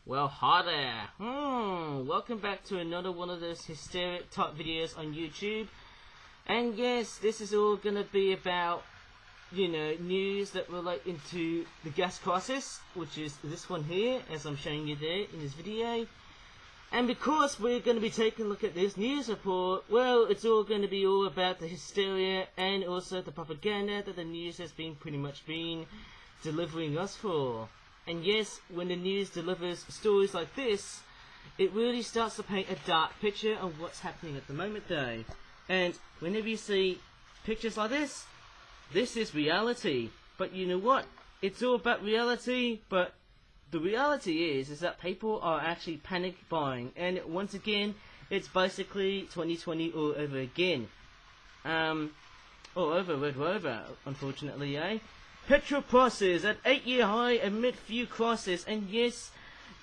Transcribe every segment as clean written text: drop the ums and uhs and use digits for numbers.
Well, hi there. Welcome back to another one of those hysteric type videos on YouTube. And yes, this is all gonna be about, news that relate into the gas crisis, which is this one here, as I'm showing you there in this video. And because we're going to be taking a look at this news report, well, it's all going to be all about the hysteria and also the propaganda that the news has been pretty much been delivering us for. And yes, when the news delivers stories like this, it really starts to paint a dark picture of what's happening at the moment though. And whenever you see pictures like this is reality. But you know what? It's all about reality, but the reality is that people are actually panic buying. And once again, it's basically 2020 all over again. All over, unfortunately, eh? Petrol prices at 8-year high amid few crises. And yes,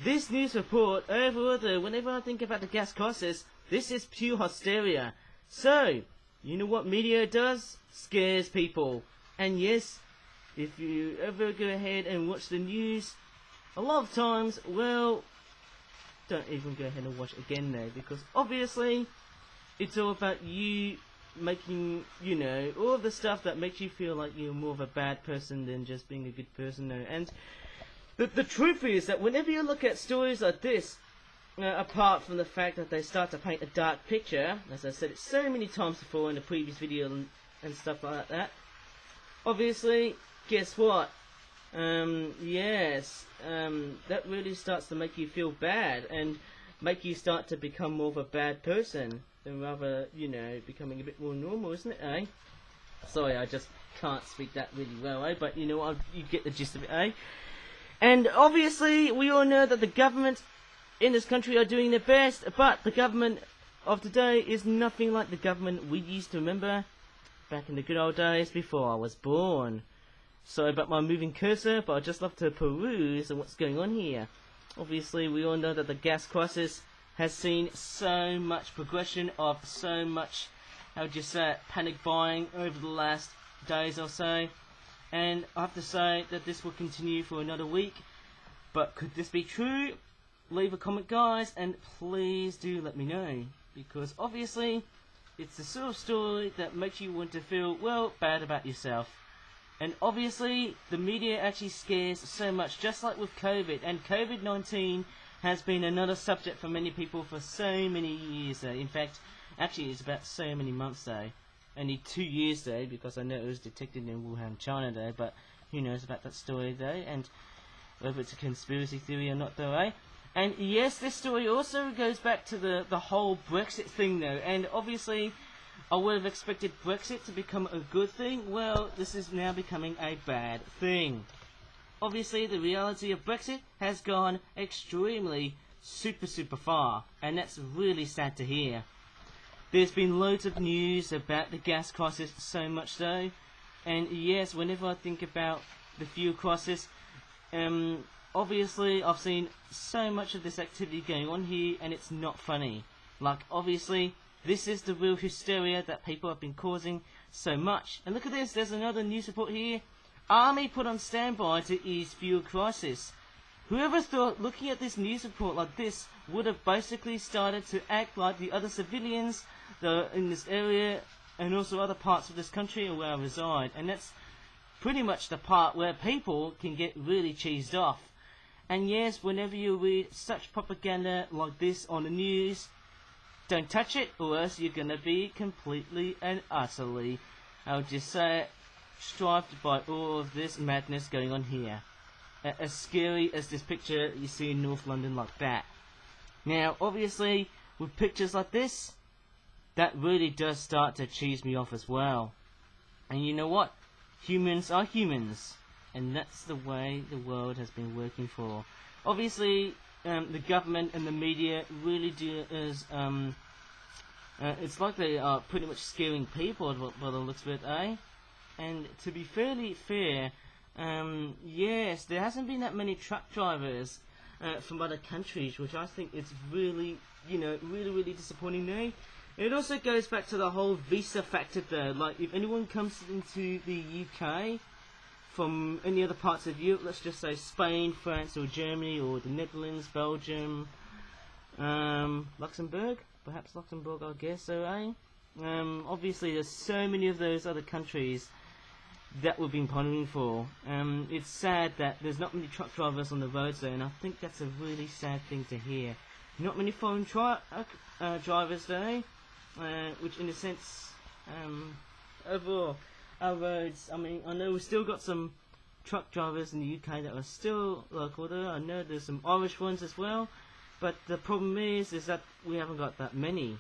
this news report, whenever I think about the gas crisis, this is pure hysteria. So, you know what media does? Scares people. And yes, if you ever go ahead and watch the news, a lot of times, well, don't even go ahead and watch it again though, because obviously, it's all about you making, all of the stuff that makes you feel like you're more of a bad person than just being a good person though. And the truth is that whenever you look at stories like this, apart from the fact that they start to paint a dark picture, as I said it so many times before in the previous video and stuff like that, obviously, guess what? That really starts to make you feel bad and make you start to become more of a bad person than rather, becoming a bit more normal, isn't it, eh? Sorry, I just can't speak that really well, eh? But you get the gist of it, eh? And obviously, we all know that the government in this country are doing their best, but the government of today is nothing like the government we used to remember back in the good old days before I was born. Sorry about my moving cursor, but I'd just love to peruse on what's going on here. Obviously, we all know that the gas crisis has seen so much progression of so much, panic buying over the last days or so. And I have to say that this will continue for another week. But could this be true? Leave a comment, guys, and please do let me know. Because obviously, it's the sort of story that makes you want to feel, well, bad about yourself. And obviously, the media actually scares so much, just like with COVID. And COVID-19 has been another subject for many people for so many years, though. In fact, actually, it's about so many months, though. Only 2 years, though, because I know it was detected in Wuhan, China, though. But who knows about that story, though, and whether it's a conspiracy theory or not, though, eh? And yes, this story also goes back to the whole Brexit thing, though. And obviously, I would have expected Brexit to become a good thing. Well, this is now becoming a bad thing. Obviously, the reality of Brexit has gone extremely super far, and that's really sad to hear. There's been loads of news about the gas crisis, so much so. And yes, whenever I think about the fuel crisis, obviously I've seen so much of this activity going on here, and it's not funny. Like, obviously, this is the real hysteria that people have been causing so much. And look at this, there's another news report here. Army put on standby to ease fuel crisis. Whoever thought looking at this news report like this would have basically started to act like the other civilians that are in this area and also other parts of this country where I reside. And that's pretty much the part where people can get really cheesed off. And yes, whenever you read such propaganda like this on the news, don't touch it, or else you're going to be completely and utterly, strived by all of this madness going on here. As scary as this picture you see in North London like that. Now, obviously, with pictures like this, that really does start to cheese me off as well. And you know what? Humans are humans. And that's the way the world has been working for. Obviously, the government and the media really do is, it's like they are pretty much scaring people by the looks of it, eh? And to be fairly fair, yes, there hasn't been that many truck drivers from other countries, which I think is really, really disappointing though. It also goes back to the whole visa factor though. Like, if anyone comes into the UK from any other parts of Europe, let's just say Spain, France or Germany or the Netherlands, Belgium, Luxembourg, perhaps Luxembourg I guess so, eh? Obviously there's so many of those other countries that we've been pondering for. It's sad that there's not many truck drivers on the roads though, and I think that's a really sad thing to hear. Not many foreign drivers though, which in a sense, overall, our roads, I mean, I know we've still got some truck drivers in the UK that are still local though. I know there's some Irish ones as well, but the problem is that we haven't got that many.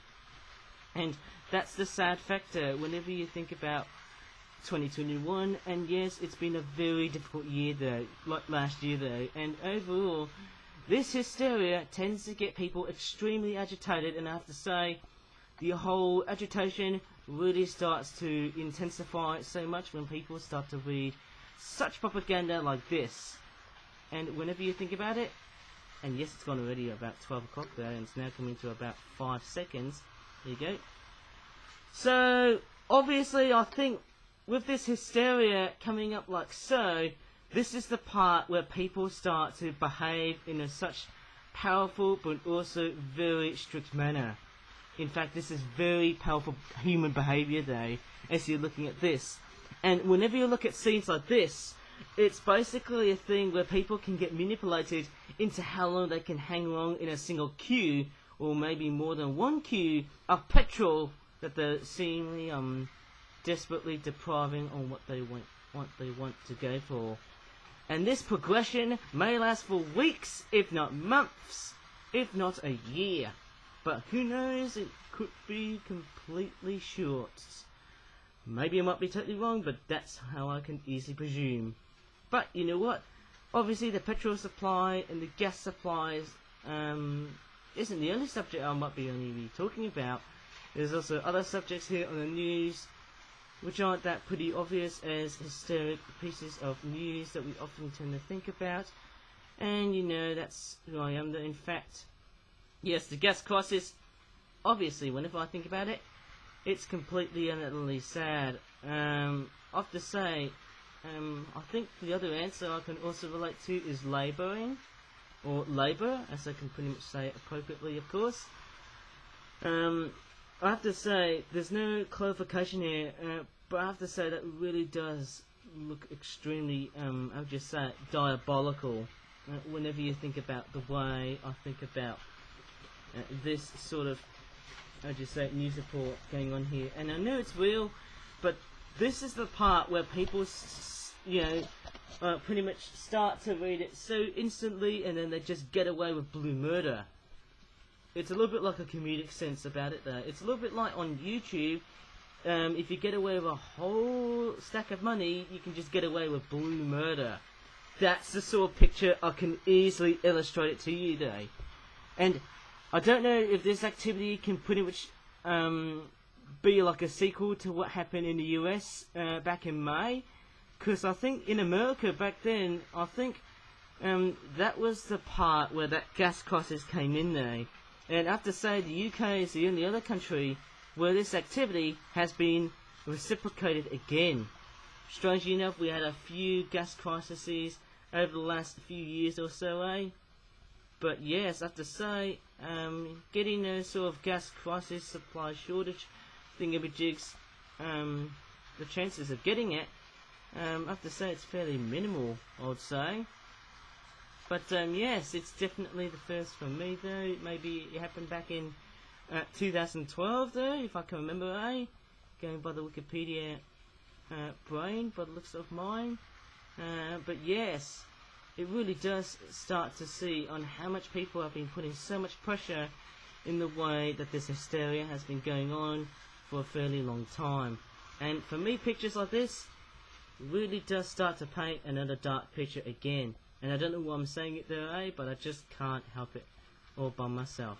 And that's the sad factor whenever you think about 2021, and yes, it's been a very difficult year though, like last year though, and overall, this hysteria tends to get people extremely agitated, and I have to say, the whole agitation really starts to intensify so much when people start to read such propaganda like this. And whenever you think about it, and yes, it's gone already about 12 o'clock there, and it's now coming to about 5 seconds. There you go. So, obviously, I think with this hysteria coming up like so, this is the part where people start to behave in a such powerful but also very strict manner. In fact, this is very powerful human behaviour though, as you're looking at this. And whenever you look at scenes like this, it's basically a thing where people can get manipulated into how long they can hang along in a single queue, or maybe more than one queue of petrol that they're seemingly desperately depriving on what they want to go for. And this progression may last for weeks, if not months, if not a year. But who knows, it could be completely short. Maybe I might be totally wrong, but that's how I can easily presume. But you know what? Obviously the petrol supply and the gas supplies isn't the only subject I might be only be talking about. There's also other subjects here on the news which aren't that pretty obvious as hysteric pieces of news that we often tend to think about. And you know, that's who I am. In fact, yes, the gas crisis, obviously, whenever I think about it, it's completely and utterly sad. I have to say, I think the other answer I can also relate to is labouring, or labour, as I can pretty much say it appropriately, of course. I have to say, there's no clarification here, but I have to say that really does look extremely, I would just say, diabolical. Whenever you think about the way I think about this sort of, I just say, news report going on here, and I know it's real, but this is the part where people, pretty much start to read it so instantly, and then they just get away with blue murder. It's a little bit like a comedic sense about it though. It's a little bit like on YouTube, if you get away with a whole stack of money, you can just get away with blue murder. That's the sort of picture I can easily illustrate it to you though. And I don't know if this activity can pretty much be like a sequel to what happened in the US back in May. Because I think in America back then, I think that was the part where that gas crisis came in there. And I have to say, the UK is the only other country where this activity has been reciprocated again. Strangely enough, we had a few gas crises over the last few years or so, eh? But yes, I have to say, getting those sort of gas crisis, supply shortage thingamajigs, the chances of getting it, I have to say it's fairly minimal, I would say. But yes, it's definitely the first for me though. Maybe it happened back in 2012 though, if I can remember, eh? Going by the Wikipedia brain, by the looks of mine. But yes, it really does start to see on how much people have been putting so much pressure in the way that this hysteria has been going on for a fairly long time. And for me, pictures like this really does start to paint another dark picture again. And I don't know why I'm saying it there, eh? But I just can't help it all by myself.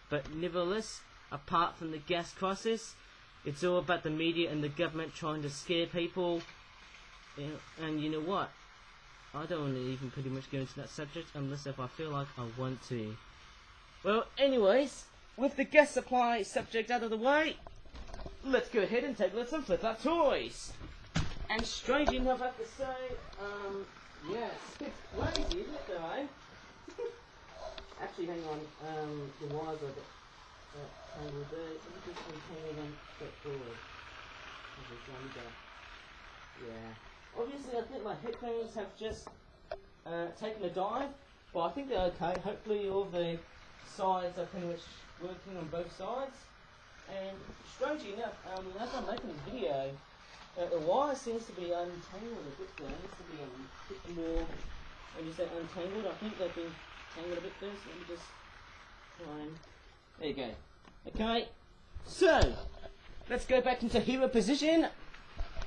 But nevertheless, apart from the gas crisis, it's all about the media and the government trying to scare people. And you know what? I don't want to even pretty much go into that subject unless if I feel like I want to. Well, anyways, with the gas supply subject out of the way, let's go ahead and take a look at some flip-out toys. And strangely enough, I have to say, yes, it's crazy, isn't it though, eh? Actually, hang on, the wires are a bit tangled there. Let me just untangle them straight forward. Yeah. Obviously, I think my headphones have just taken a dive, but I think they're okay. Hopefully, all the sides are pretty much working on both sides. And strangely enough, as I'm making this video, the wire seems to be untangled a bit there. It needs to be a bit more, when you say untangled, I think they've been tangled a bit there, so let me just try and, there you go. Okay, so, let's go back into hero position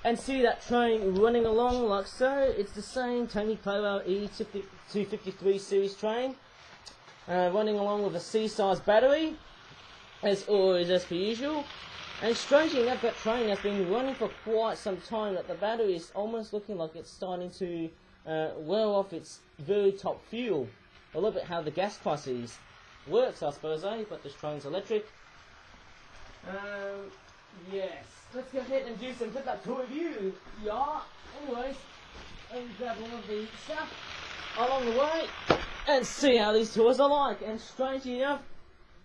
and see that train running along like so. It's the same Tony Clover E253 series train, running along with a C-size battery, as always, as per usual. And strangely enough, that train has been running for quite some time, that the battery is almost looking like it's starting to wear off its very top fuel. A little bit how the gas crisis works, I suppose, eh? But this train's electric. Yes. Let's go ahead and do some flip-up tour review. Yeah. Anyways, let me grab all of the stuff along the way and see how these tours are like. And strangely enough,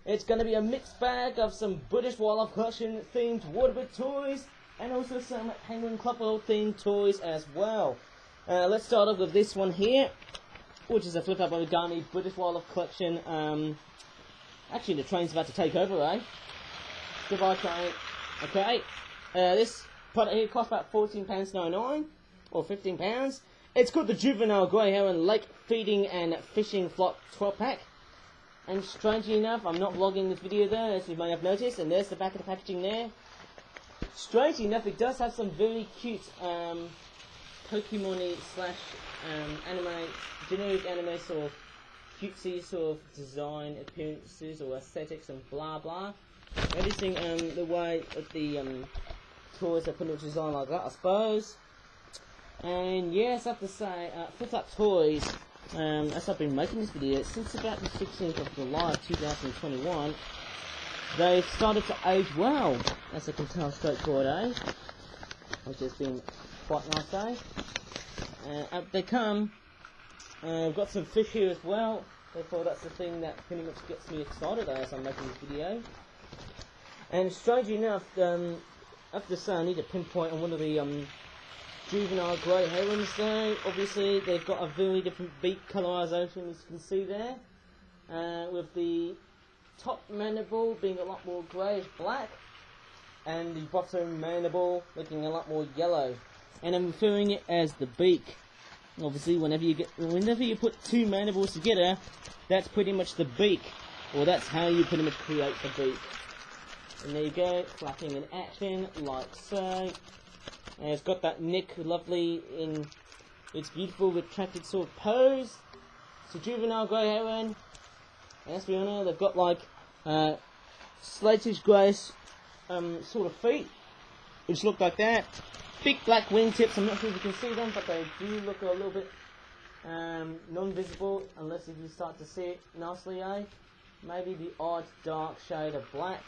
it's going to be a mixed bag of some British Wildlife Collection themed Waterbird toys and also some Penguin Club themed toys as well. Let's start off with this one here, which is a flip-up Origami British Wildlife Collection. Actually, the train's about to take over, eh? Goodbye, train. Okay. This product here costs about £14.99 or £15. It's called the Juvenile Grey Heron Lake Feeding and Fishing Flock 12-pack. And strangely enough, I'm not vlogging this video there, as you may have noticed, and there's the back of the packaging there. Strangely enough, it does have some very cute Pokemon-y slash anime, generic anime sort of cutesy sort of design appearances or aesthetics and blah blah. Noticing the way that the toys are pretty much designed like that, I suppose. And yes, I have to say, Flip Up Toys, as I've been making this video since about the 16th of July 2021, they've started to age well, as I can tell straightforward, eh? Which has been quite nice, eh? Up they come. I've got some fish here as well, therefore that's the thing that pretty much gets me excited as I'm making this video. And strangely enough, I have to say I need to pinpoint on one of the Juvenile Grey Herons there. Obviously they've got a very different beak colorisation, as you can see there, with the top mandible being a lot more greyish black and the bottom mandible looking a lot more yellow. And I'm referring it as the beak. Obviously whenever you put two mandibles together, that's pretty much the beak, or that's how you pretty much create the beak. And there you go, flapping in action like so. And it's got that neck lovely in its beautiful retracted sort of pose. It's a Juvenile Grey Heron. As we all know, they've got like slatish grey sort of feet, which look like that. Big black wingtips, I'm not sure if you can see them, but they do look a little bit non-visible, unless if you start to see it nicely, eh? Maybe the odd dark shade of black,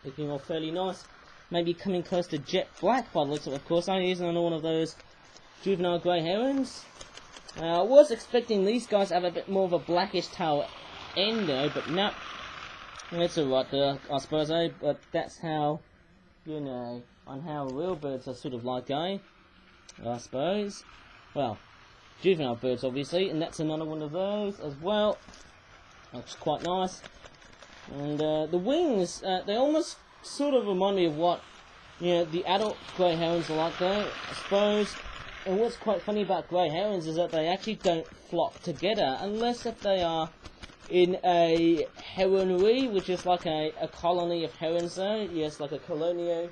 looking all fairly nice. Maybe coming close to jet black by the looks of it, of course. I'm using another one of those Juvenile Grey Herons. I was expecting these guys to have a bit more of a blackish tail end though, but no. It's alright there, I suppose, eh? But that's how, you know, on how real birds are sort of like, eh? I suppose. Well, juvenile birds obviously, and that's another one of those as well. Looks quite nice. And the wings, they almost sort of remind me of what, you know, the adult grey herons are like though, I suppose. And what's quite funny about grey herons is that they actually don't flock together, unless if they are in a heronry, which is like a colony of herons though. Yes, like a colonial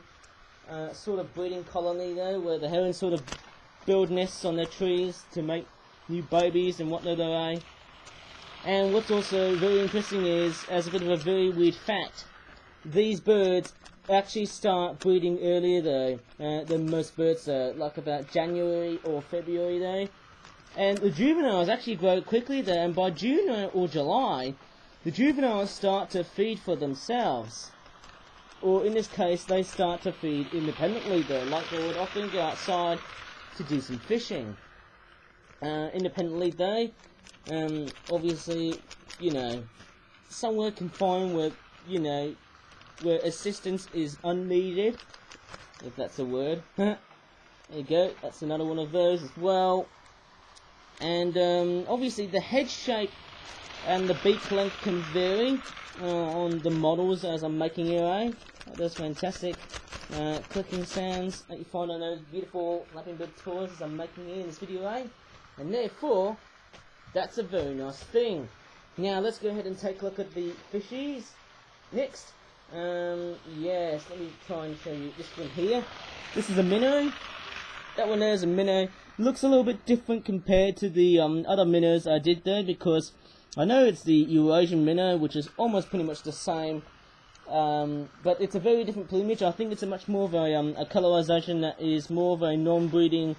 sort of breeding colony though, where the herons sort of build nests on their trees to make new babies and whatnot though. And what's also very interesting is, as a bit of a very weird fact, these birds actually start breeding earlier though than most birds do, like about January or February though. And the juveniles actually grow quickly there, and by June or July, the juveniles start to feed for themselves. or in this case, they start to feed independently though, like they would often go outside to do some fishing. Independently they, obviously, you know, somewhere confined where, you know, where assistance is unneeded, if that's a word. There you go, that's another one of those as well. And obviously the head shape and the beak length can vary on the models as I'm making here, eh? That's fantastic clicking sounds that you find on those beautiful Lapping Bird toys as I'm making here in this video, eh? And therefore, that's a very nice thing. Now let's go ahead and take a look at the fishies next. Yes, let me try and show you this one here. This is a minnow. That one there is a minnow. Looks a little bit different compared to the other minnows I did there, because I know it's the Eurasian Minnow, which is almost pretty much the same, but it's a very different plumage. I think it's a much more of a colorization that is more of a non-breeding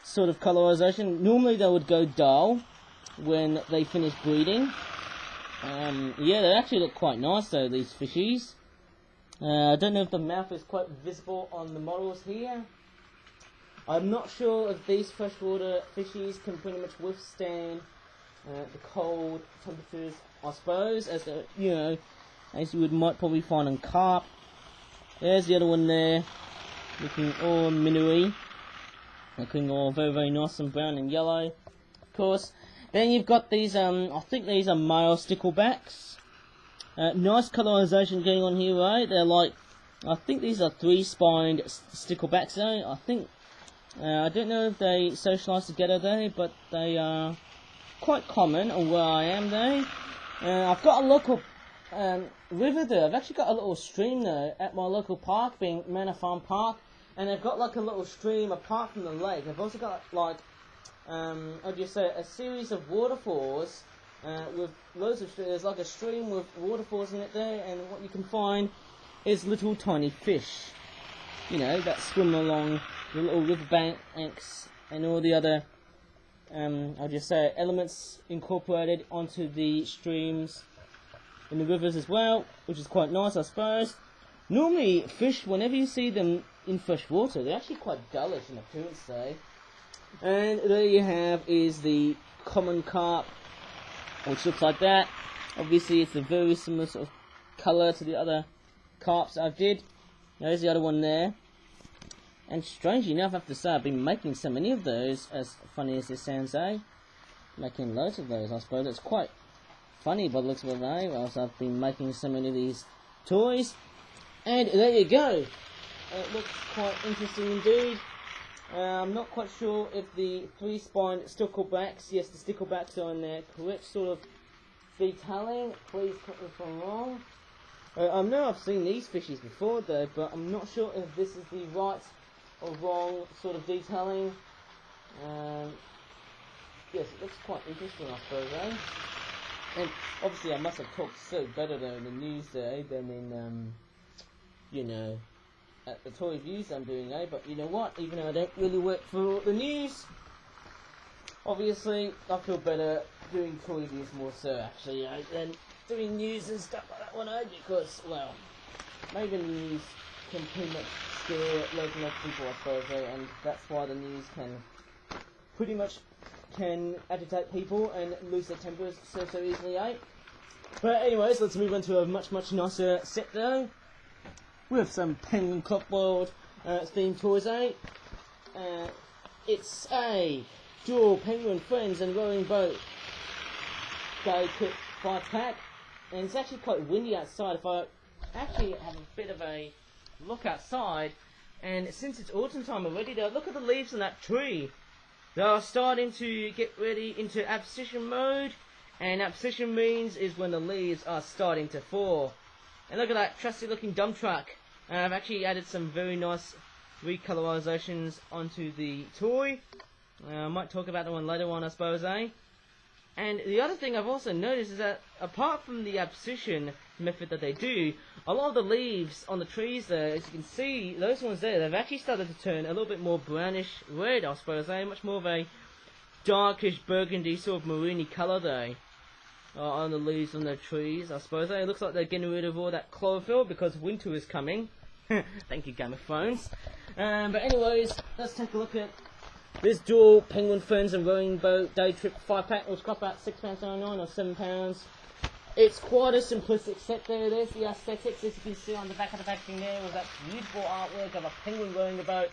sort of colorization. Normally they would go dull when they finish breeding. Yeah, they actually look quite nice though, these fishies. I don't know if the mouth is quite visible on the models here. I'm not sure if these freshwater fishies can pretty much withstand the cold temperatures, I suppose, as you know, as you might probably find on carp. There's the other one there, looking all minnowy, looking all very, very nice and brown and yellow, of course. Then you've got these, I think these are male sticklebacks. Nice colorization going on here, right? They're like, I think these are 3-spined sticklebacks, though. I think, I don't know if they socialise together, though, but they are quite common on where I am, though. I've got a local river there. I've actually got a little stream, though, at my local park, being Manor Farm Park. And I've got like a little stream apart from the lake. I've also got like, how do you say, a series of waterfalls with loads of, there's like a stream with waterfalls in it there, and what you can find is little tiny fish, you know, that swim along the little riverbanks and all the other, how do you say, elements incorporated onto the streams in the rivers as well, which is quite nice, I suppose. Normally, fish, whenever you see them in fresh water, they're actually quite dullish in appearance, though. And there you have is the common carp, which looks like that. Obviously, it's a very similar sort of colour to the other carps I did. There's the other one there. And strangely enough, I have to say, I've been making so many of those, as funny as this sounds, eh? Making loads of those, I suppose. It's quite funny by the looks of it, eh? Whilst I've been making so many of these toys. And there you go. It looks quite interesting indeed. I'm not quite sure if the 3-spined sticklebacks, yes, the sticklebacks are in their correct sort of detailing. Please correct me if I'm wrong. I know I've seen these fishies before though, but I'm not sure if this is the right or wrong sort of detailing. Yes, it looks quite interesting, I suppose, eh? And obviously I must have talked so better though in the news there than in, you know, at the toy reviews I'm doing, eh? But you know what, even though I don't really work for the news, obviously I feel better doing toy reviews more so actually, eh, than doing news and stuff like that one, eh? Because, well, maybe the news can pretty much scare loads of people, I suppose, eh? And that's why the news can pretty much agitate people and lose their tempers so easily, eh? But anyways, let's move on to a much nicer set though. We have some Penguin Clockworld themed toys, eh? It's a dual Penguin Friends and Rowing Boat Go Kit 5-pack, and it's actually quite windy outside. If I actually have a bit of a look outside, and since it's autumn time already, though, look at the leaves on that tree. They are starting to get ready into abscission mode, and abscission means is when the leaves are starting to fall. And look at that trusty looking dump truck. I've actually added some very nice recolorizations onto the toy. I might talk about that one later on, I suppose, eh? And the other thing I've also noticed is that apart from the abscission method that they do, a lot of the leaves on the trees there, as you can see, those ones there, they've actually started to turn a little bit more brownish red, I suppose, eh? Much more of a darkish burgundy sort of maroony colour though. on the leaves on the trees, I suppose. It looks like they're getting rid of all that chlorophyll because winter is coming. Thank you, Game of Thrones. But anyways, let's take a look at this dual penguin friends and rowing boat day trip 5-pack, which cost about £6.99 or £7. It's quite a simplistic set there. There's the aesthetics, as you can see on the back of the packaging there, with that beautiful artwork of a penguin rowing a boat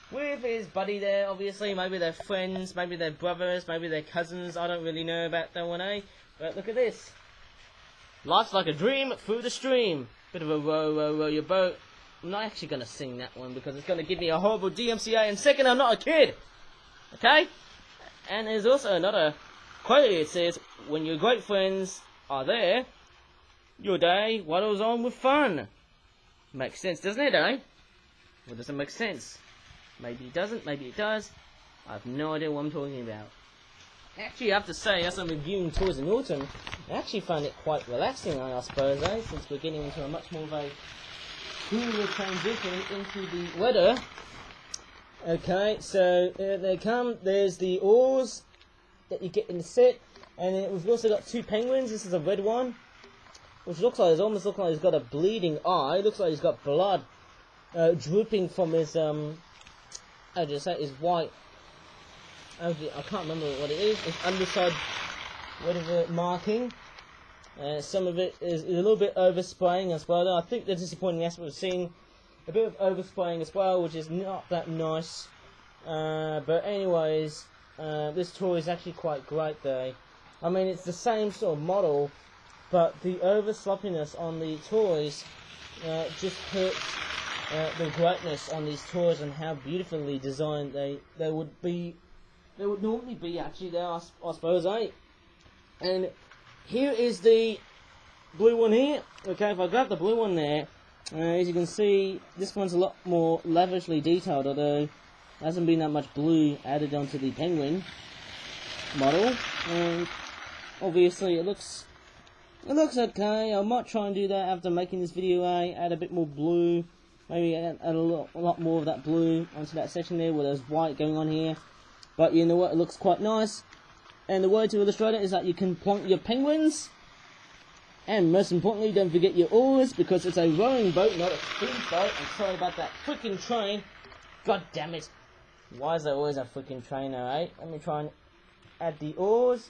with his buddy there. Obviously, maybe they're friends, maybe they're brothers, maybe they're cousins. I don't really know about that one, eh? But look at this. Life's like a dream through the stream. Bit of a row your boat. I'm not actually going to sing that one because it's going to give me a horrible DMCA. And second, I'm not a kid. Okay? And there's also another quote here. It says, when your great friends are there, your day waddles on with fun. Makes sense, doesn't it, eh? Well, doesn't make sense. Maybe it doesn't, maybe it does. I have no idea what I'm talking about. Actually, I have to say, as I'm reviewing toys in autumn, I actually find it quite relaxing, I suppose, eh? Since we're getting into a much more of a cooler transition into the weather. Okay, so they come. There's the oars that you get in the set, and we've also got 2 penguins. This is a red one, which almost looks like he's got a bleeding eye. Looks like he's got blood drooping from his his white. I can't remember what it is. It's underside, whatever marking. Some of it is a little bit overspraying as well. I think the disappointing aspect we've seen a bit of overspraying as well, which is not that nice. But anyways, this toy is actually quite great though. I mean, it's the same sort of model, but the over sloppiness on the toys just hurts the greatness on these toys and how beautifully designed they would normally be actually there, I suppose, eh? And here is the blue one here. Okay, if I grab the blue one there, as you can see, this one's a lot more lavishly detailed, although there hasn't been that much blue added onto the penguin model. And obviously it looks okay. I might try and do that after making this video, add a bit more blue, maybe add a lot more of that blue onto that section there where there's white going on here. But you know what, it looks quite nice. And the way to illustrate it is that you can plonk your penguins, and most importantly, don't forget your oars, because it's a rowing boat, not a speedboat. I'm sorry about that freaking train. God damn it. Why is there always a freaking train now, eh? Let me try and add the oars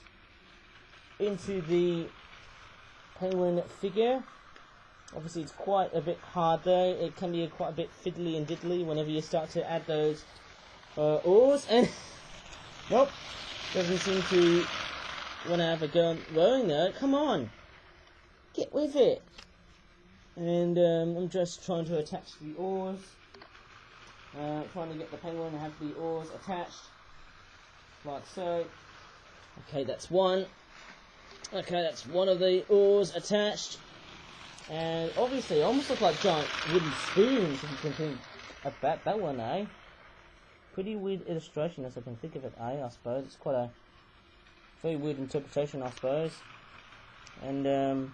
into the penguin figure. Obviously, it's quite a bit hard though. It can be quite a bit fiddly and diddly whenever you start to add those oars. And nope, doesn't seem to want to have a go on rowing though. Come on, get with it. And I'm just trying to attach the oars. Trying to get the penguin to have the oars attached, like so. Okay, that's one. Okay, that's one of the oars attached. And obviously, almost look like giant wooden spoons, if you can think about that one, eh? Pretty weird illustration, as I can think of it, eh? I suppose it's quite a very weird interpretation, I suppose. And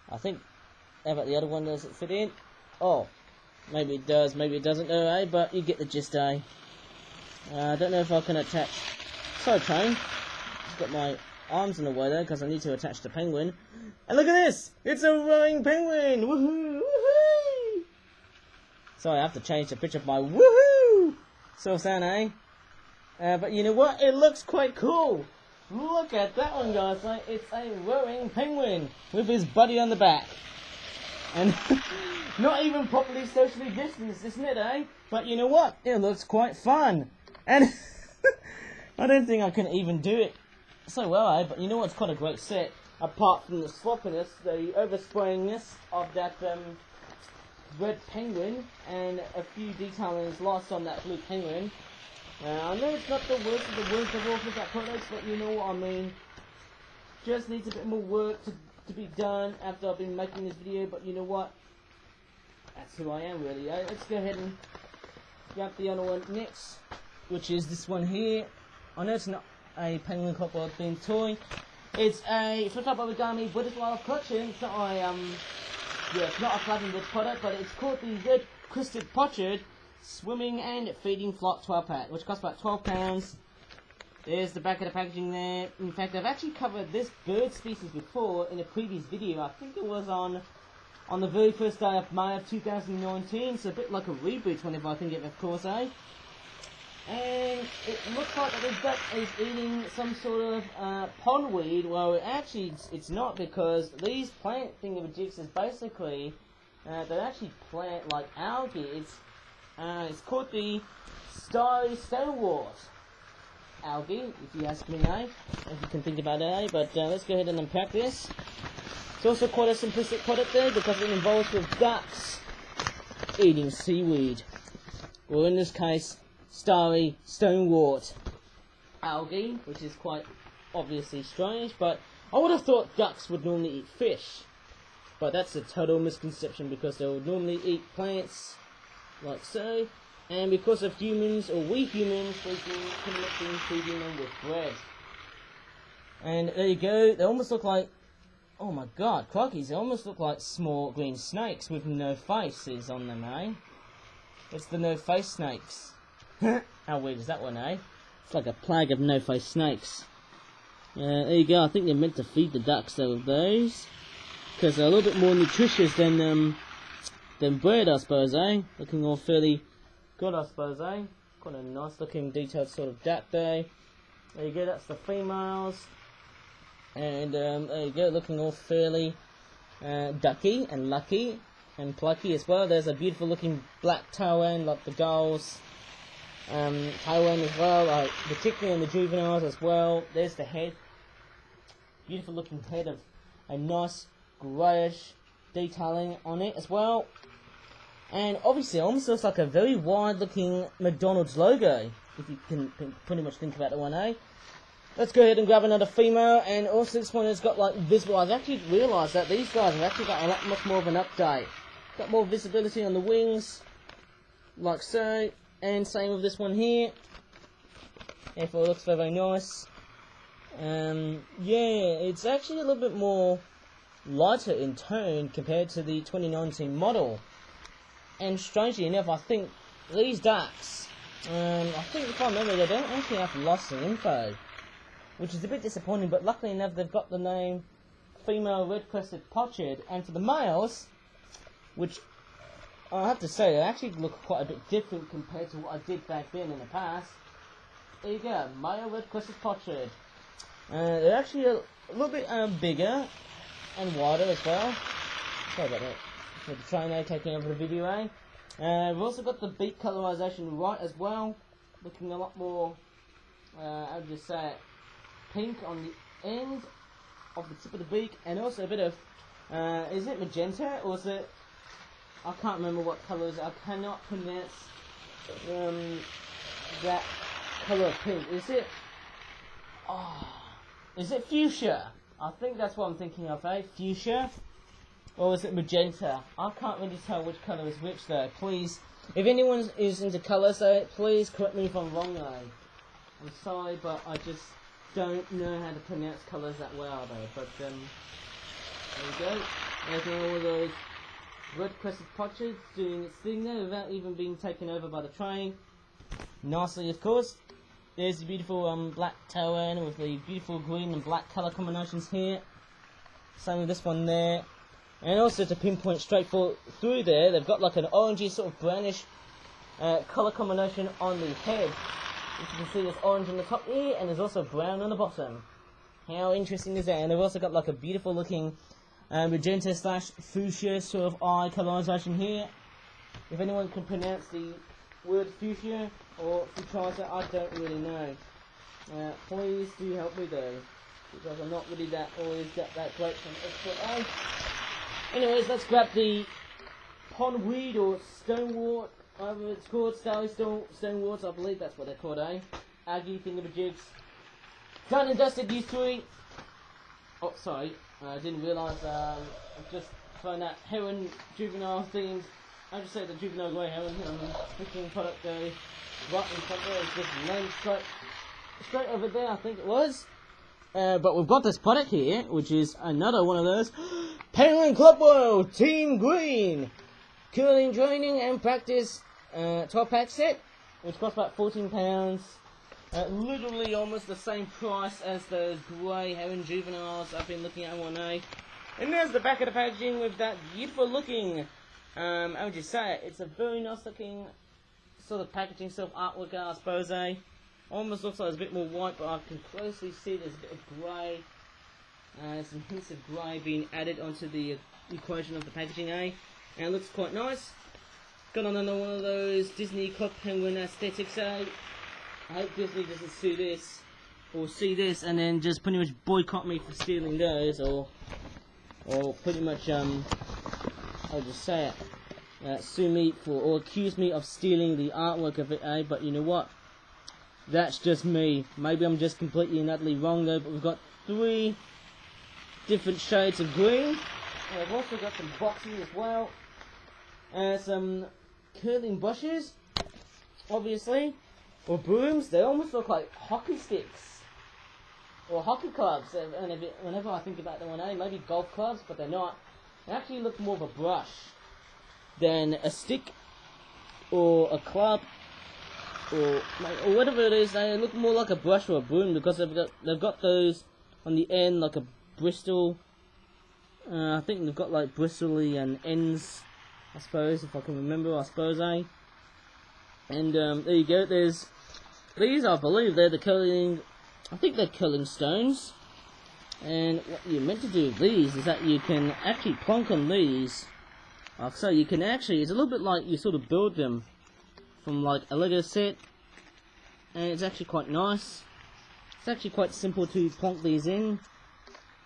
I think, how about the other one? Does it fit in? Oh, maybe it does, maybe it doesn't, know, eh? But you get the gist, eh? I don't know if I can attach. Sorry, train. Just got my arms in the way there because I need to attach the penguin. And look at this! It's a rowing penguin! Woohoo! Woohoo! Sorry, I have to change the picture of my woohoo! So sound, eh? But you know what? It looks quite cool! Look at that one, guys! It's a rowing penguin with his buddy on the back. And not even properly socially distanced, isn't it, eh? But you know what? It looks quite fun. And I don't think I can even do it so well, eh? But you know what's quite a great set? Apart from the sloppiness, the oversprayingness of that red penguin, and a few detailings lost on that blue penguin. I know it's not the worst of the worst of all for that products, but you know what I mean. Just needs a bit more work to be done after I've been making this video, but you know what? That's who I am, really. Eh? Let's go ahead and grab the other one next, which is this one here. I know it's not a penguin copper themed toy. It's a flip-up origami butterfly collection. It's not it's not a flattened product, but it's called the Red Crested Pochard Swimming and Feeding Flock 12-pack, which costs about £12. There's the back of the packaging there. In fact, I've actually covered this bird species before in a previous video. I think it was on the very first day of May of 2019. So a bit like a reboot whenever I think of it, of course, eh? And it looks like that this duck is eating some sort of pondweed. Well, actually, it's not, because these plant thingamajigs is basically they actually plant like algae. It's called the starry stonewort algae, if you ask me, eh? If you can think about it, eh? But let's go ahead and unpack this. It's also quite a simplistic product there, because it involves with ducks eating seaweed, or in this case, starry stonewort algae, which is quite obviously strange. But I would have thought ducks would normally eat fish, but that's a total misconception, because they would normally eat plants like so. And because of humans, or we humans, we've been feeding them with bread. And there you go, they almost look like, oh my god, crockies, they almost look like small green snakes with no faces on them, eh? It's the no-face snakes. How weird is that one, eh? It's like a plague of no-face snakes. There you go, I think they're meant to feed the ducks though with those, because they're a little bit more nutritious than bread, I suppose, eh? Looking all fairly good, I suppose, eh? Quite a nice looking detailed sort of duck there. There you go, that's the females. And there you go, looking all fairly ducky and lucky and plucky as well. There's a beautiful looking black tailend like the gulls. Tailend as well, like particularly in the juveniles as well. There's the head. Beautiful looking head of a nice greyish detailing on it as well. And obviously, it almost looks like a very wide-looking McDonald's logo, if you can pretty much think about the one, eh? Let's go ahead and grab another female, and also this one has got, like, visible. I've actually realised that these guys have actually got a lot much more of an update. Got more visibility on the wings, like so, and same with this one here. Therefore, it looks very, very nice. Yeah, it's actually a little bit more lighter in tone compared to the 2019 model. And strangely enough, I think these ducks, I think if I remember, they don't actually have lost in info, which is a bit disappointing, but luckily enough they've got the name female red-crested pochard, and for the males, which I have to say, they actually look quite a bit different compared to what I did back then in the past. There you go, male red-crested pochard. They're actually a little bit bigger and wider as well. Sorry about that. The trainer taking over the video, eh? We've also got the beak colorization right as well, looking a lot more, how do you say it, pink on the end of the tip of the beak, and also a bit of, is it magenta, or is it, I can't remember what colour is it, I cannot pronounce that colour of pink. Is it fuchsia? I think that's what I'm thinking of, eh? Fuchsia? Or is it magenta? I can't really tell which colour is which though. Please, if anyone is into colours though, please correct me if I'm wrong though. I'm sorry, but I just don't know how to pronounce colours that well though. But there we go. There's all of those red-crested pochards doing its thing there without even being taken over by the train. Nicely, of course. There's the beautiful black tailend with the beautiful green and black colour combinations here. Same with this one there. And also to pinpoint straight through there, they've got like an orangey sort of brownish colour combination on the head. As you can see, there's orange on the top here, and there's also brown on the bottom. How interesting is that? And they've also got like a beautiful looking magenta / fuchsia sort of eye colorization here. If anyone can pronounce the word fuchsia or fuchsia, I don't really know. Please do help me though, because I'm not really always that great from expert eye. Anyways, let's grab the pondweed or stonewort, whatever it's called, starry stoneworts, I believe that's what they're called, eh? Aggie thingamajigs. Done and dusted, you three. Oh, sorry, I didn't realise, I've just found out Heron juvenile things. I just said the juvenile grey heron, freaking product there, right in front there, it's just named straight over there, I think it was. But we've got this product here, which is another one of those Penguin Club World Team Green Curling Training and Practice 12-pack set, which costs about £14. Literally almost the same price as those grey Heron juveniles I've been looking at one day. And there's the back of the packaging with that beautiful looking, how would you say it? It's a very nice looking sort of packaging, sort of artwork, I suppose, eh? Almost looks like it's a bit more white, but I can closely see there's a bit of grey. Some hints of grey being added onto the equation of the packaging, eh? And it looks quite nice. Got on another one of those Disney Club Penguin aesthetics, eh? I hope Disney doesn't sue this, or see this, and then just pretty much boycott me for stealing those, or pretty much, I'll just say it, sue me for, or accuse me of stealing the artwork of it, eh? But you know what? That's just me. Maybe I'm just completely and utterly wrong though, but we've got 3 different shades of green. I've also got some boxes as well. Some curling brushes, obviously, or brooms. They almost look like hockey sticks, or hockey clubs, and whenever I think about them, maybe golf clubs, but they're not. They actually look more of a brush than a stick, or a club, or whatever it is. They look more like a brush or a broom, because they've got those on the end like a bristle. I think they've got like bristly and ends, I suppose, if I can remember, I suppose, eh? And there you go, there's these, I believe they're the curling, I think they're curling stones. And what you're meant to do with these is that you can actually plonk on these, like so. You can actually, it's a little bit like you sort of build them from like a Lego set, and it's actually quite nice. It's actually quite simple to plonk these in,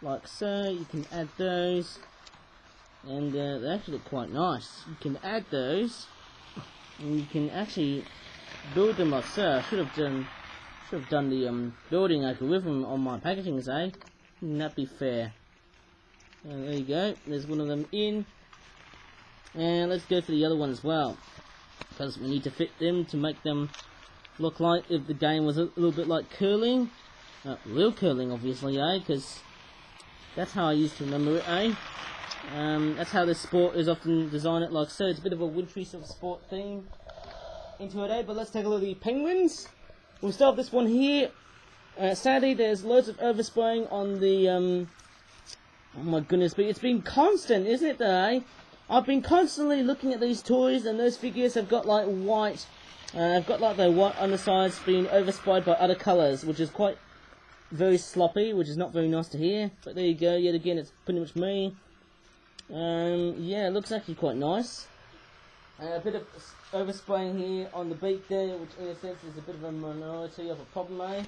like so. You can add those, and they actually look quite nice. You can add those, and you can actually build them like so. I should have done the building algorithm on my packaging, eh? Wouldn't that be fair? And there you go. There's one of them in, and let's go for the other one as well, because we need to fit them to make them look like if the game was a little bit like curling, real curling, obviously, eh? Because that's how I used to remember it, eh? That's how this sport is often designed, like so. It's a bit of a wintry sort of sport theme into it, eh? But let's take a look at the penguins. We'll start with this one here. Sadly, there's loads of overspraying on the, oh my goodness, but it's been constant, isn't it, though, eh? I've been constantly looking at these toys, and those figures have got like white, have got like their white undersides being oversprayed by other colours, which is quite very sloppy, which is not very nice to hear. But there you go, yet again, it's pretty much me. Yeah, it looks actually quite nice. A bit of overspraying here on the beak there, which in a sense is a bit of a minority of a problem, eh?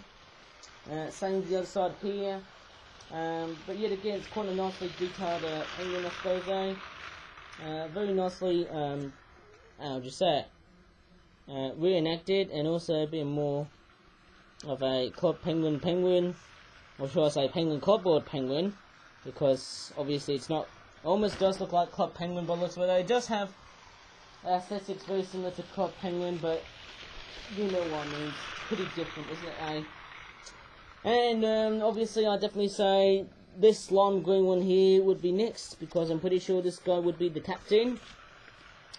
Same with the other side here. But yet again, it's quite a nicely detailed penguin, I suppose, eh? Very nicely, how would you say it? Reenacted, and also being more of a club penguin, or should I say penguin cardboard penguin, because obviously it's not, almost does look like club penguin by the looks of it. It does have aesthetics very similar to club penguin, but you know what I mean, it's pretty different, isn't it, eh? And obviously I definitely say this lime green one here would be next, because I'm pretty sure this guy would be the captain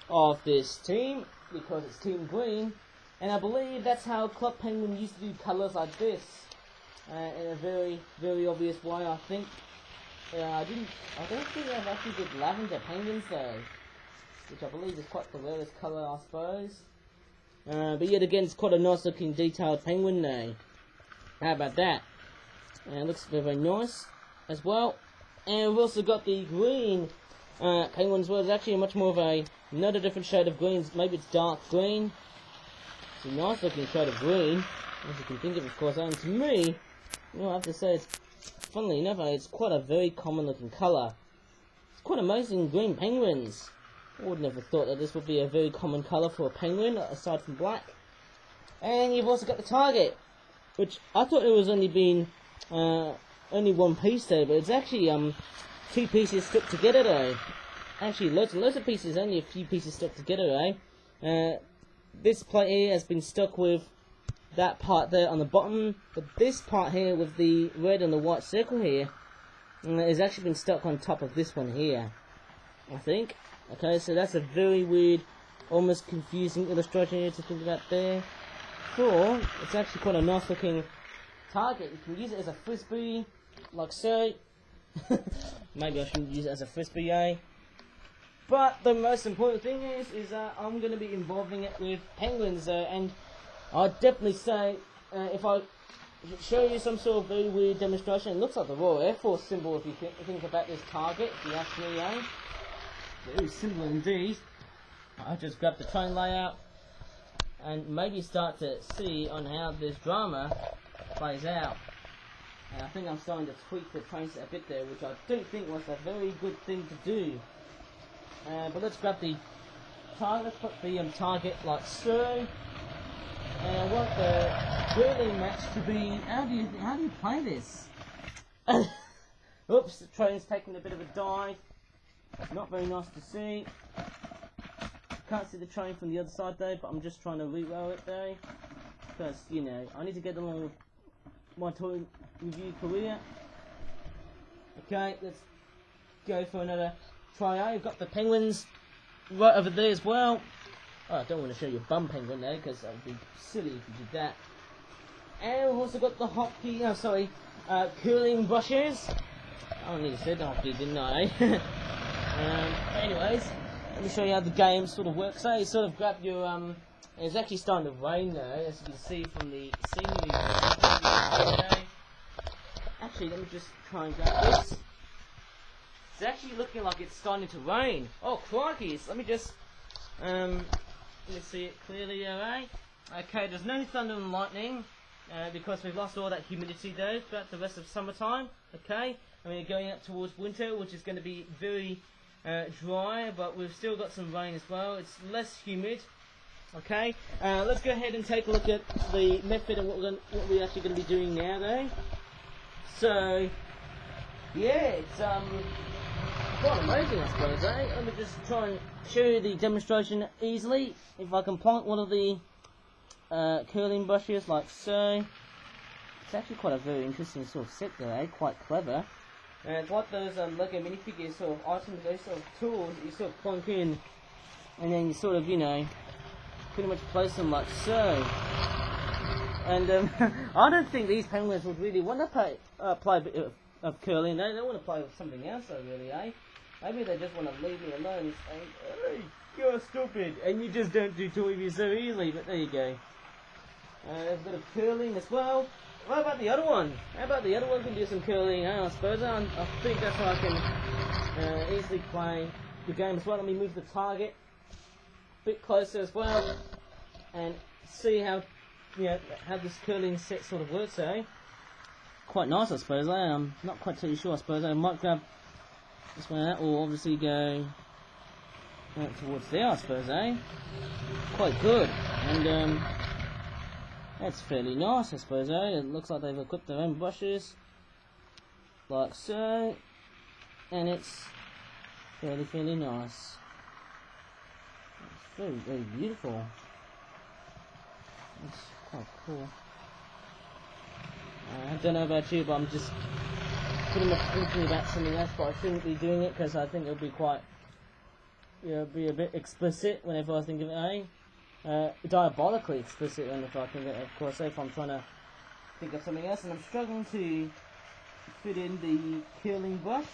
of this team, because it's Team Green. And I believe that's how Club Penguin used to do colours like this, in a very, very obvious way, I think. I don't think I've actually did lavender penguins though, which I believe is quite the rarest colour, I suppose. But yet again, it's quite a nice looking detailed penguin though. How about that? And it looks very, very nice as well. And we've also got the green penguin as well. It's actually much more of another different shade of green. Maybe it's dark green. It's a nice looking shade of green, as you can think of course. And to me, you know, I have to say, it's, funnily enough, it's quite a very common looking colour. It's quite amazing, green penguins. I would never thought that this would be a very common colour for a penguin, aside from black. And you've also got the target, which I thought it was only been only one piece though, but it's actually 2 pieces stuck together though. Actually, loads and loads of pieces, only a few pieces stuck together, eh? This plate here has been stuck with that part there on the bottom, but this part here with the red and the white circle here has actually been stuck on top of this one here, I think. Okay, so that's a very weird, almost confusing illustration here to think about there. before, it's actually quite a nice looking target. You can use it as a frisbee, like so. Maybe I shouldn't use it as a frisbee, eh? But the most important thing is I'm going to be involving it with penguins, and I'd definitely say if I show you some sort of very weird demonstration, it looks like the Royal Air Force symbol if you think about this target, if you ask me, eh? Very simple indeed. I'll just grab the train layout and maybe start to see on how this drama plays out. And I think I'm starting to tweak the train set a bit there, which I don't think was a very good thing to do. But let's grab the target, let's put the target like so. And I want the curling match to be, how do you play this? Oops, the train's taking a bit of a dive. Not very nice to see. Can't see the train from the other side though, but I'm just trying to re-roll it though. Because, you know, I need to get along with my toy review career. Okay, let's go for another try. I've got the penguins right over there as well. Oh, I don't want to show you a bum penguin though, because that would be silly if you did that. And we've also got the hockey, curling brushes. I don't need to say the hockey, didn't I? Anyways, let me show you how the game sort of works. So you sort of grab your, it's actually starting to rain though, as you can see from the scenery. Actually, let me just try and grab this. It's actually looking like it's starting to rain. Oh, crikey! Let me just, let me see it clearly, alright? Okay, there's no thunder and lightning, because we've lost all that humidity though throughout the rest of summertime, okay? And we're going up towards winter, which is going to be very dry, but we've still got some rain as well. It's less humid, okay? Let's go ahead and take a look at the method and what we're actually going to be doing now though. So, yeah, it's quite amazing, I suppose, eh? Let me just try and show you the demonstration easily. If I can plant one of the curling brushes like so. It's actually quite a very interesting sort of set there, eh? Quite clever. And it's like those Lego minifigures sort of items, those sort of tools that you sort of plonk in, and then you sort of, you know, pretty much place them like so. And I don't think these penguins would really want to play a bit of curling. They want to play with something else though, really, eh? Maybe they just want to leave me alone and say, hey, you're stupid, and you just don't do toy reviews so easily, but there you go. There's a bit of curling as well. What about the other one? How about the other one can do some curling? I suppose I think that's how I can easily play the game as well. Let me move the target a bit closer as well and see how, you know, how this curling set sort of works, eh? Quite nice, I suppose. I'm not quite totally sure. I suppose I might grab this one out, or obviously go towards there, I suppose, eh? Quite good, and that's fairly nice, I suppose, eh? It looks like they've equipped their own brushes, like so, and it's fairly nice. It's very beautiful. It's quite cool. I don't know about you, but I'm just pretty much thinking about something else, but I shouldn't be doing it because I think it'll be quite, you know, be a bit explicit whenever I think of it, eh? Diabolically explicit whenever I think of it, of course, if I'm trying to think of something else, and I'm struggling to fit in the curling brush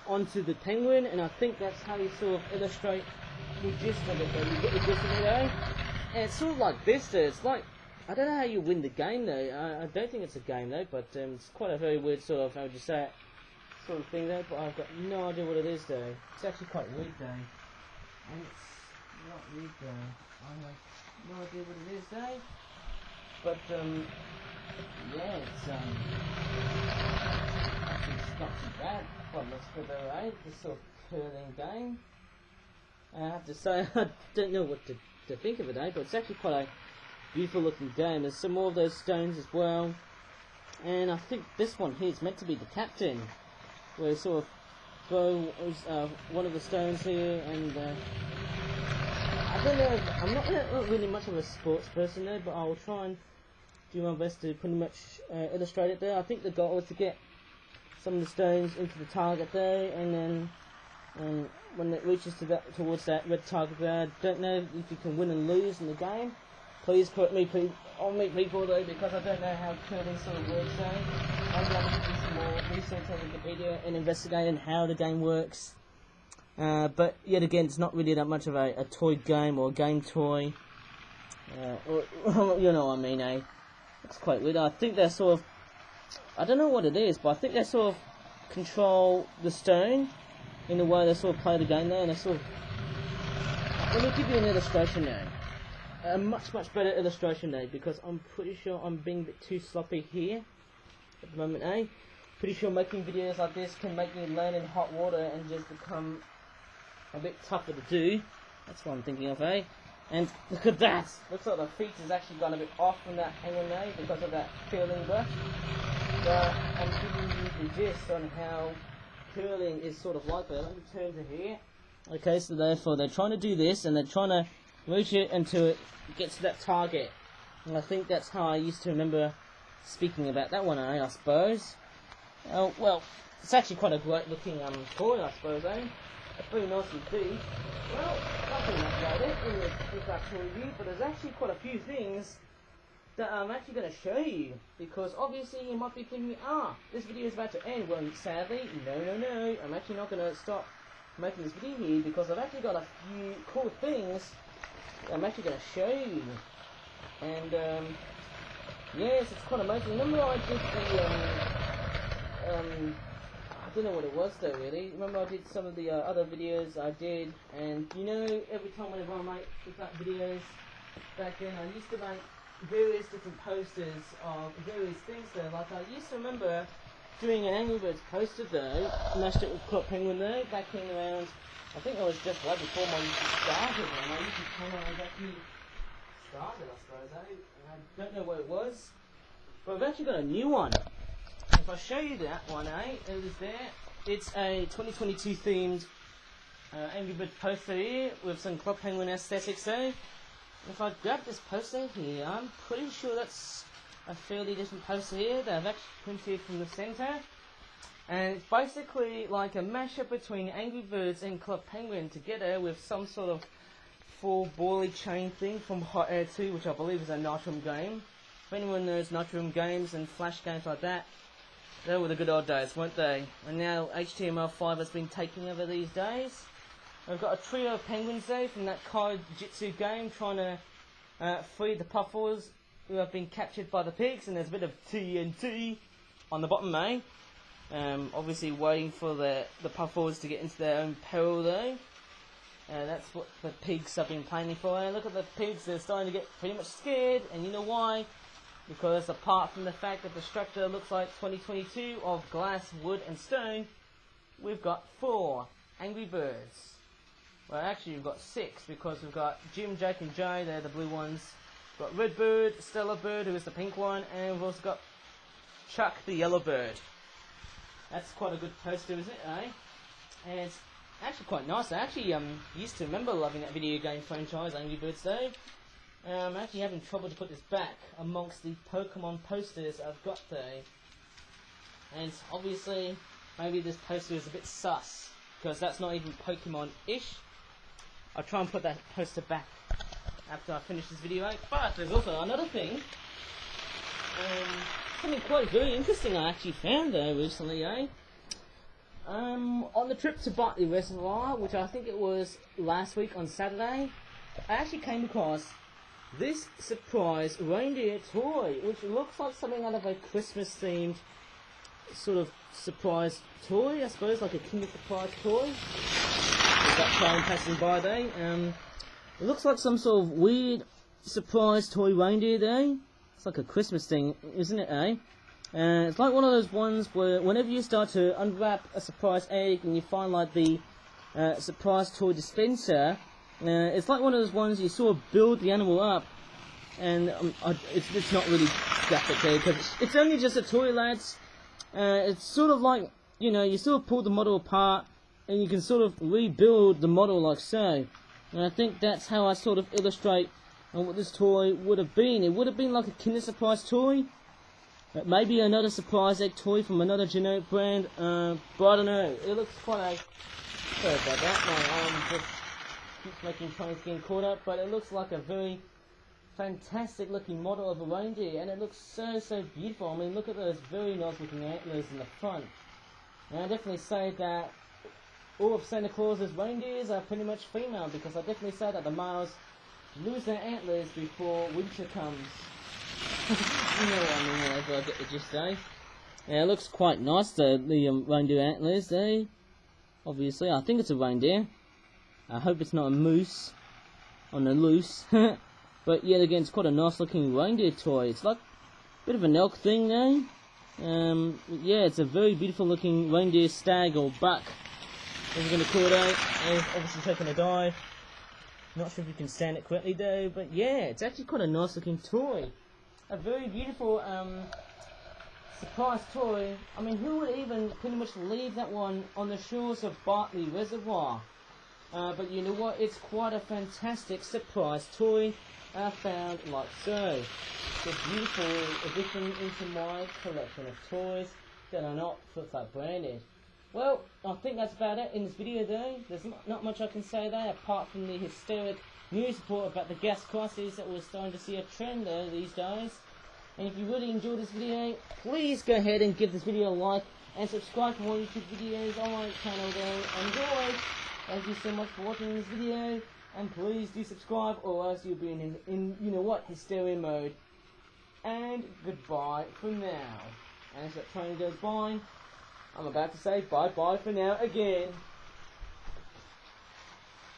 onto the penguin, and I think that's how you sort of illustrate the gist of it, though. You get the gist of it, eh? And it's sort of like this, though. It's like, I don't know how you win the game though. I don't think it's a game though, but it's quite a very weird sort of, how would you say it, sort of thing though, but I've got no idea what it is though. It's actually quite weird though. And it's not weird though. I have no idea what it is though. But yeah, it's actually not too bad. Quite looks good though, right? This sort of curling game. I have to say, I don't know what to think of it, eh? But it's actually quite a beautiful looking game. There's some more of those stones as well, and I think this one here is meant to be the captain, where you sort of throw one of the stones here, and I don't know, I'm not really much of a sports person there, but I'll try and do my best to pretty much illustrate it there. I think the goal is to get some of the stones into the target there, and then when it reaches towards that red target there, I don't know if you can win and lose in the game. Please correct me, people though, because I don't know how curling sort of works though. I'm going to do some more research on Wikipedia and investigating how the game works. But yet again, it's not really that much of a toy game or a game toy. Or, you know what I mean, eh? It's quite weird. I think they're sort of, I don't know what it is, but I think they sort of control the stone in the way they sort of play the game there, and they sort of... Let me give you an illustration now. A much better illustration now, because I'm pretty sure I'm being a bit too sloppy here at the moment, eh? Pretty sure making videos like this can make me learn in hot water and just become a bit tougher to do. That's what I'm thinking of, eh? And look at that! Looks like the feet has actually gone a bit off from that hanger now because of that curling brush. But I'm giving you the gist on how curling is sort of like that. Let me turn to here. Okay, so therefore they're trying to do this and they're trying to reach it until it gets to that target. And I think that's how I used to remember speaking about that one, I suppose. Oh, well, it's actually quite a great looking toy, I suppose, eh? It's very nice indeed. Well, nothing much about it in this actual review, but there's actually quite a few things that I'm actually going to show you, because obviously you might be thinking, this video is about to end. Well, sadly, no, I'm actually not going to stop making this video here, because I've actually got a few cool things that I'm actually going to show you. And, yes, it's quite amazing. Remember I did the, I don't know what it was though, really. Remember I did some of the other videos I did, and you know, every time whenever I make videos back then, I used to make various different posters of various things though. Like I used to remember doing an Angry Birds poster though, mashed it with Clock Penguin though, back in around, I think it was just right before my YouTube started, and my YouTube channel was actually started, I suppose, eh? I don't know what it was, but I've actually got a new one. If I show you that one, it is there. It's a 2022 themed Angry Birds poster here with some Clock Penguin aesthetics there. If I grab this poster here, I'm pretty sure that's a fairly different poster here that I've actually printed from the centre. And it's basically like a mashup between Angry Birds and Clock Penguin together with some sort of full boilie chain thing from Hot Air 2, which I believe is a Nitrum game. If anyone knows Nitrum games and Flash games like that, they were the good old days, weren't they? And now HTML5 has been taking over these days. We've got a trio of penguins there from that Kai Jitsu game trying to free the puffles who have been captured by the pigs, and there's a bit of TNT on the bottom, eh? Obviously waiting for the puffles to get into their own peril though. That's what the pigs have been planning for. And look at the pigs, they're starting to get pretty much scared, and you know why? Because apart from the fact that the structure looks like 2022 of glass, wood and stone, we've got 4 Angry Birds. Well, actually we've got 6, because we've got Jim, Jake and Joe, they're the blue ones. We've got Red Bird, Stellar Bird, who is the pink one, and we've also got Chuck, the yellow bird. That's quite a good poster, isn't it, eh? And it's actually quite nice. I actually used to remember loving that video game franchise, Angry Birds though. I'm actually having trouble to put this back amongst the Pokemon posters I've got there. And obviously, maybe this poster is a bit sus, because that's not even Pokemon-ish. I'll try and put that poster back after I finish this video, but there's also another thing. Something quite very interesting I actually found though recently, on the trip to Bartley Reservoir, which I think it was last week on Saturday, I actually came across this surprise reindeer toy, which looks like something out of a Christmas themed sort of surprise toy, I suppose, like a Kinder Surprise toy. There's that train passing by there. It looks like some sort of weird surprise toy reindeer there. It's like a Christmas thing, isn't it, eh? It's like one of those ones where whenever you start to unwrap a surprise egg and you find like the surprise toy dispenser, it's like one of those ones you sort of build the animal up, and it's not really graphic there, because it's only just a toy, lads. It's sort of like, you know, you sort of pull the model apart and you can sort of rebuild the model like so. And I think that's how I sort of illustrate what this toy would have been. It would have been like a Kinder Surprise toy, maybe another surprise egg toy from another generic brand, but I don't know. It looks quite a... Sorry about that, my arm just keeps making trying to get caught up, but it looks like a very fantastic looking model of a reindeer, and it looks so beautiful. I mean, look at those very nice looking antlers in the front. And I definitely say that all of Santa Claus's reindeers are pretty much female, because I definitely say that the males lose their antlers before winter comes. You know what I mean, whenever I get the gist, eh? Yeah, it looks quite nice, the reindeer antlers, eh? Obviously, I think it's a reindeer. I hope it's not a moose on the loose. But yet again, it's quite a nice looking reindeer toy. It's like a bit of an elk thing, eh? Yeah, it's a very beautiful looking reindeer stag or buck. What we're going to call it, eh? Obviously taking a dive. Not sure if you can stand it correctly though, but yeah, it's actually quite a nice looking toy. A very beautiful surprise toy. I mean, who would even pretty much leave that one on the shores of Bartley Reservoir? But you know what, it's quite a fantastic surprise toy. Found like so. It's a beautiful addition into my collection of toys that are not flip-flop branded. Well, I think that's about it in this video though. There's not much I can say there, apart from the hysteric news report about the gas crisis that we're starting to see a trend there these days. And if you really enjoyed this video, please go ahead and give this video a like and subscribe for more YouTube videos on my channel though. And as always, thank you so much for watching this video. And please do subscribe, or else you'll be in you know what, hysteria mode. And goodbye for now. And as that train goes by, I'm about to say bye-bye for now again.